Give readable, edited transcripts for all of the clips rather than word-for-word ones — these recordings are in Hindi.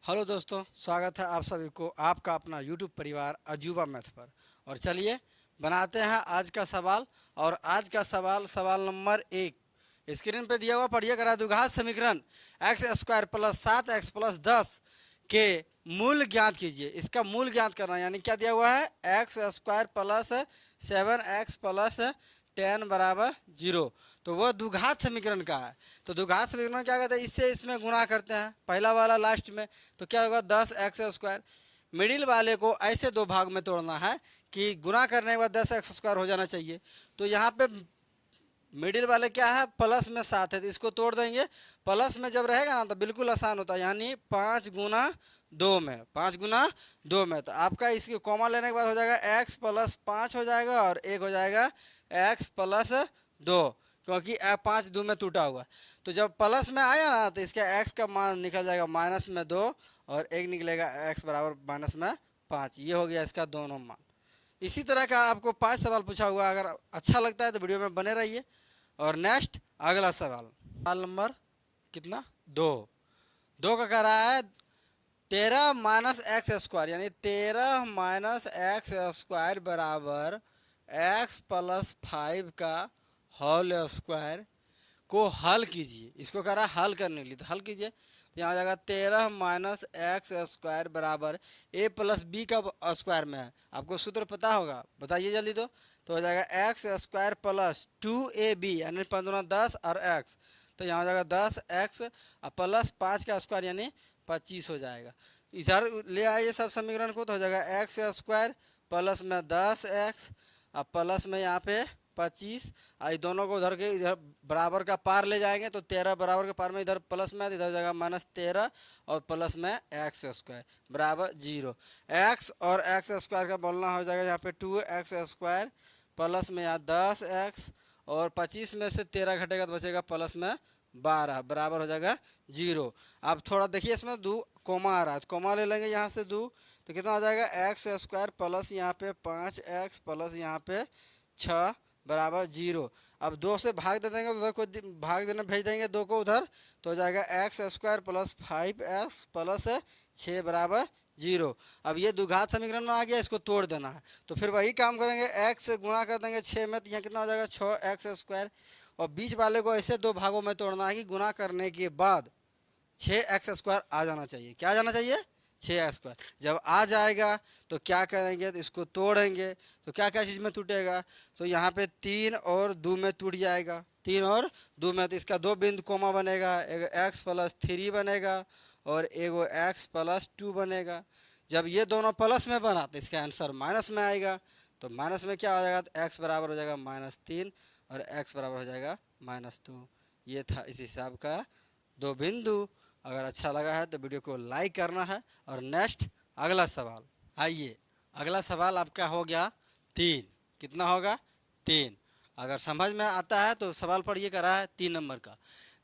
हेलो दोस्तों, स्वागत है आप सभी को आपका अपना यूट्यूब परिवार अजूबा मैथ पर। और चलिए बनाते हैं आज का सवाल। और आज का सवाल नंबर 1 स्क्रीन पे दिया हुआ, पढ़िए। करा द्विघात समीकरण x square plus 7x plus 10 के मूल ज्ञात कीजिए। इसका मूल ज्ञात करना, यानी क्या दिया हुआ है, x square plus 7x plus 10 बराबर 0। तो वह द्विघात समीकरण का है। तो द्विघात समीकरण क्या कहते हैं, इससे इसमें गुणा करते हैं, पहला वाला लास्ट में। तो क्या होगा, 10x²। मिडिल वाले को ऐसे दो भाग में तोड़ना है कि गुणा करने के बाद 10x² हो जाना चाहिए। तो यहाँ पे मिडिल वाले क्या है, प्लस में 7 है, तो इसको तोड़ देंगे। प्लस में जब रहेगा ना तो बिल्कुल आसान होता है, यानी 5 गुना 2 में, 5 गुना 2 में। तो आपका इसकी कॉमा लेने के बाद हो जाएगा x प्लस 5 हो जाएगा, और एक हो जाएगा x प्लस 2, क्योंकि 5 2 में टूटा हुआ। तो जब प्लस में आया ना तो इसका x का मान निकल जाएगा माइनस में 2, और एक निकलेगा x बराबर माइनस में 5। ये हो गया इसका दोनों मान। इसी तरह का आपको 5 सवाल पूछा हुआ, अगर अच्छा लगता है तो वीडियो में बने रहिए। और नेक्स्ट अगला सवाल नंबर कितना, 2 का कह रहा है 13 माइनस x², यानी 13 माइनस x² बराबर x प्लस 5 का होल स्क्वायर को हल कीजिए। इसको कह रहा है हल करने के लिए, तो हल कीजिए। तो यहाँ हो जाएगा 13 माइनस x² बराबर a प्लस बी का स्क्वायर में है, आपको सूत्र पता होगा, बताइए जल्दी। तो हो जाएगा x² प्लस 2ab, यानी 15 10 और x। तो यहाँ हो जाएगा 10x प्लस 5 का स्क्वायर, यानी 25 हो जाएगा। इधर ले आइए सब समीकरण को, तो हो जाएगा x² प्लस में 10x और प्लस में यहाँ पे 25। और दोनों को उधर के इधर बराबर का पार ले जाएंगे, तो 13 बराबर के पार में इधर प्लस में, इधर जाएगा माइनस 13 और प्लस में x² बराबर 0। x और x² का बोलना हो जाएगा यहाँ पे 2x² प्लस में यहाँ 10x, और 25 में से 13 घटेगा तो बचेगा प्लस में 12 बराबर हो जाएगा 0। अब थोड़ा देखिए, इसमें 2 कोमा आ रहा है, तो कोमा ले लेंगे यहाँ से 2, तो कितना हो जाएगा x² प्लस यहाँ पे 5x प्लस यहाँ पे 6 बराबर 0। अब 2 से भाग दे देंगे, तो उधर को भाग देने भेज देंगे 2 को उधर, तो हो जाएगा x² प्लस 5x प्लस 6 बराबर 0। अब ये द्विघात समीकरण में आ गया, इसको तोड़ देना है। तो फिर वही काम करेंगे, x से गुणा कर देंगे 6 में, तो यहाँ कितना हो जाएगा 6x²। और बीच वाले को ऐसे दो भागों में तोड़ना है कि गुणा करने के बाद 6x² आ जाना चाहिए। क्या आ जाना चाहिए, 6x²। जब आ जाएगा तो क्या करेंगे, तो इसको तोड़ेंगे। तो क्या क्या चीज़ में टूटेगा, तो यहाँ पे 3 और 2 में टूट जाएगा, 3 और 2 में। तो इसका 2 बिंदु कोमा बनेगा, एक x प्लस 3 बनेगा और एक x प्लस 2 बनेगा। जब ये दोनों प्लस में बना तो इसका आंसर माइनस में आएगा। तो माइनस में क्या हो जाएगा, तो x बराबर हो जाएगा -3 और x बराबर हो जाएगा -2। ये था इस हिसाब का 2 बिंदु। अगर अच्छा लगा है तो वीडियो को लाइक करना है। और नेक्स्ट अगला सवाल, आइए अगला सवाल आपका हो गया 3। कितना होगा, 3। अगर समझ में आता है तो सवाल पढ़िए, करा है 3 नंबर का।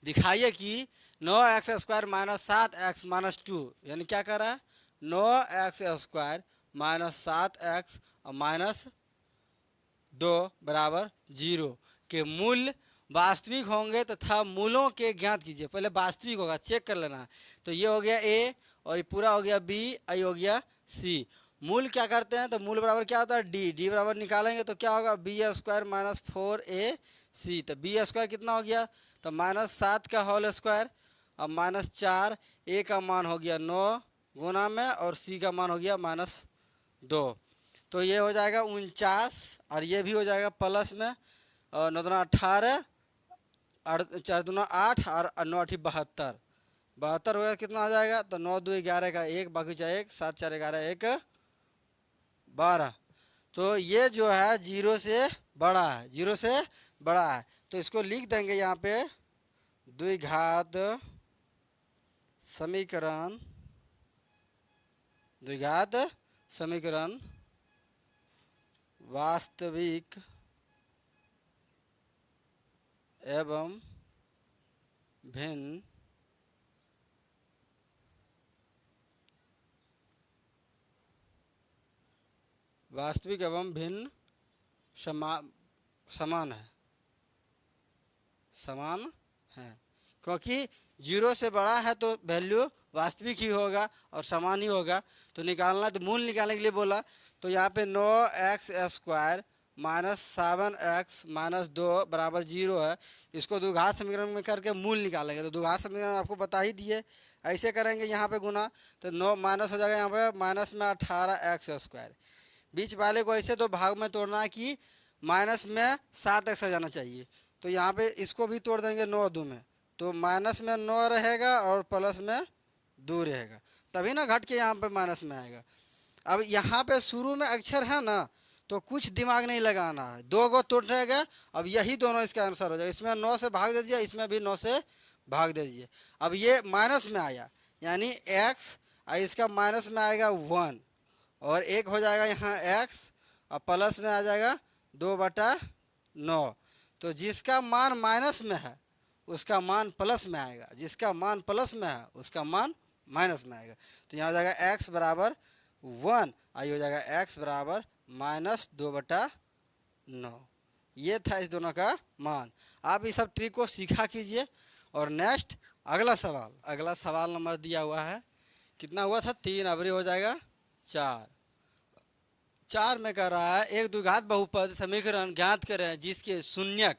दिखाइए कि 9x² माइनस 7x माइनस 2, यानी क्या कर रहा है, 9x² माइनस 7x और माइनस 2 बराबर 0 के मूल्य वास्तविक होंगे तथा मूलों के ज्ञात कीजिए। पहले वास्तविक होगा, चेक कर लेना है। तो ये हो गया a, और ये पूरा हो गया b, ये हो गया c। मूल क्या करते हैं, तो मूल बराबर क्या होता है, d बराबर निकालेंगे तो क्या होगा, b² माइनस 4ac। तो b² कितना हो गया, तो -7 का होल स्क्वायर और -4। a का मान हो गया 9 गुना में, और c का मान हो गया -2। तो ये हो जाएगा 49, और ये भी हो जाएगा प्लस में, और 9 दूना 18, 4 दूना 8 और 9 8 72। 72 हो गया, कितना आ जाएगा, तो 9 2 11 का 1 बाकी चाहे 1, 7 4 11 1 12। तो ये जो है 0 से बड़ा है, 0 से बड़ा है। तो इसको लिख देंगे यहाँ पे, द्विघात समीकरण, द्विघात समीकरण वास्तविक एवं भिन्न वास्तविक एवं भिन्न समान है, समान है। क्योंकि 0 से बड़ा है तो वैल्यू वास्तविक ही होगा और समान ही होगा। तो निकालना, तो मूल निकालने के लिए बोला, तो यहाँ पे 9x² माइनस 7x माइनस 2 बराबर 0 है। इसको द्विघात समीकरण में करके मूल निकालेंगे। तो द्विघात समीकरण आपको बता ही दिए, ऐसे करेंगे यहाँ पे गुना, तो 9 माइनस हो जाएगा यहाँ पे माइनस में 18x²। बीच वाले को ऐसे दो भाग में तोड़ना है कि माइनस में 7x आ जाना चाहिए। तो यहाँ पे इसको भी तोड़ देंगे 9 2 में, तो माइनस में 9 रहेगा और प्लस में 2 रहेगा, तभी ना घट के यहाँ पे माइनस में आएगा। अब यहाँ पे शुरू में अक्षर है ना, तो कुछ दिमाग नहीं लगाना है, 2 गो तोड़ रहेगा। अब यही दोनों इसका आंसर हो जाएगा। इसमें 9 से भाग दे दीजिए, इसमें भी 9 से भाग दे दीजिए। अब ये माइनस में आया, यानी x, और इसका माइनस में आएगा 1 और 1 हो जाएगा यहाँ x, और प्लस में आ जाएगा 2/9। तो जिसका मान माइनस में है उसका मान प्लस में आएगा, जिसका मान प्लस में है उसका मान माइनस में आएगा। तो यहाँ हो जाएगा x बराबर 1, आई हो जाएगा x बराबर माइनस 2/9। ये था इस दोनों का मान। आप इस सब ट्रिक को सीखा कीजिए। और नेक्स्ट अगला सवाल नंबर दिया हुआ है, कितना हुआ था, 3 अबरी हो जाएगा 4 में कह रहा है एक द्विघात बहुपद समीकरण ज्ञात करें जिसके शून्यक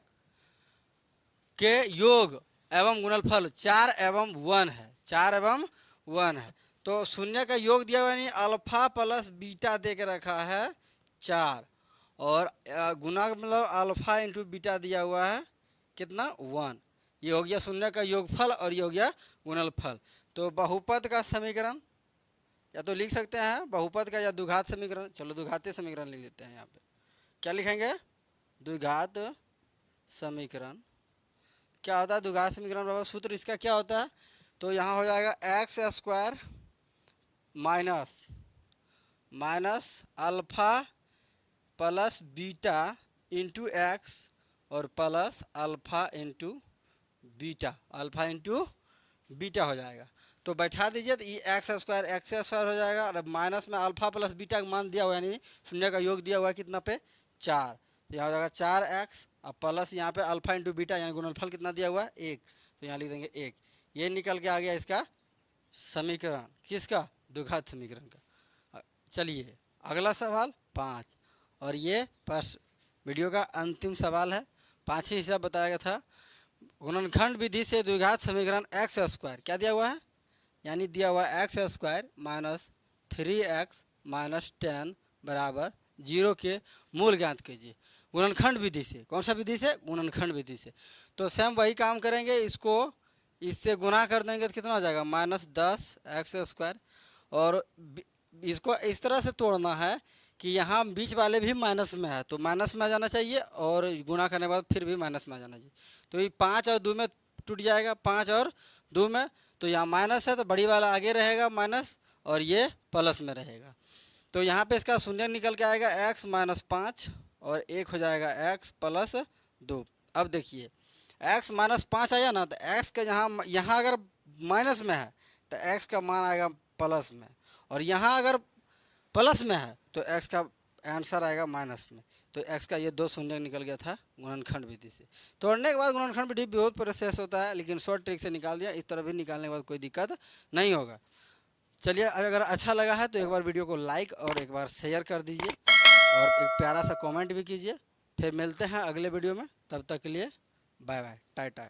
के योग एवं गुणनफल 4 एवं 1 है। 4 एवं 1 है। तो शून्य का योग दिया हुआ, यानी अल्फा प्लस बीटा दे के रखा है 4, और गुना मतलब अल्फा इंटू बीटा दिया हुआ है कितना, 1। ये हो गया शून्य का योगफल और ये हो गया गुणनफल। तो बहुपद का समीकरण या तो लिख सकते हैं बहुपद का या द्विघात समीकरण। चलो द्विघातीय समीकरण लिख देते हैं। यहाँ पे क्या लिखेंगे, द्विघात समीकरण। क्या होता है द्विघात समीकरण बराबर, सूत्र इसका क्या होता है, तो यहाँ हो जाएगा x² minus alpha plus beta into x और प्लस अल्फा इंटू बीटा हो जाएगा। तो बैठा दीजिए, तो ये x² हो जाएगा, और माइनस में अल्फा प्लस बीटा का मान दिया हुआ, यानी शून्य का योग दिया हुआ है कितना पे, 4। तो यहाँ हो जाएगा 4x और प्लस यहाँ पे अल्फा इंटू बीटा यानी गुणनफल कितना दिया हुआ है, 1। तो यहाँ लिख देंगे 1। ये निकल के आ गया इसका समीकरण, किसका, द्विघात समीकरण का। चलिए अगला सवाल 5, और ये वीडियो का अंतिम सवाल है। 5 ही हिस्सा बताया गया था। गुणनखंड विधि से द्विघात समीकरण x² क्या दिया हुआ है, यानी दिया हुआ है x² माइनस 3x माइनस 10 बराबर 0 के मूल ज्ञात कीजिए गुणनखंड विधि से। कौन सा विधि से, गुणनखंड विधि से। तो सेम वही काम करेंगे, इसको इससे गुना कर देंगे तो कितना हो जाएगा, -10x²। और इसको इस तरह से तोड़ना है कि यहाँ बीच वाले भी माइनस में है, तो माइनस में आ जाना चाहिए, और गुना करने के बाद फिर भी माइनस में आ जाना चाहिए। तो ये 5 और 2 में टूट जाएगा, 5 और 2 में। तो यहाँ माइनस है तो बड़ी वाला आगे रहेगा माइनस, और ये प्लस में रहेगा। तो यहाँ पे इसका शून्य निकल के आएगा x माइनस 5, और 1 हो जाएगा x प्लस 2। अब देखिए x माइनस 5 आया ना, तो x का यहाँ अगर माइनस में है तो x का मान आएगा प्लस में, और यहाँ अगर प्लस में है तो x का आंसर आएगा माइनस में। तो x का ये 2 शून्य निकल गया था गुणनखंड विधि से। तोड़ने के बाद गुणनखंड विधि बहुत प्रोसेस होता है, लेकिन शॉर्ट ट्रिक से निकाल दिया। इस तरह भी निकालने के बाद कोई दिक्कत नहीं होगा। चलिए, अगर अच्छा लगा है तो एक बार वीडियो को लाइक और एक बार शेयर कर दीजिए, और एक प्यारा सा कमेंट भी कीजिए। फिर मिलते हैं अगले वीडियो में, तब तक के लिए बाय बाय, टाटा।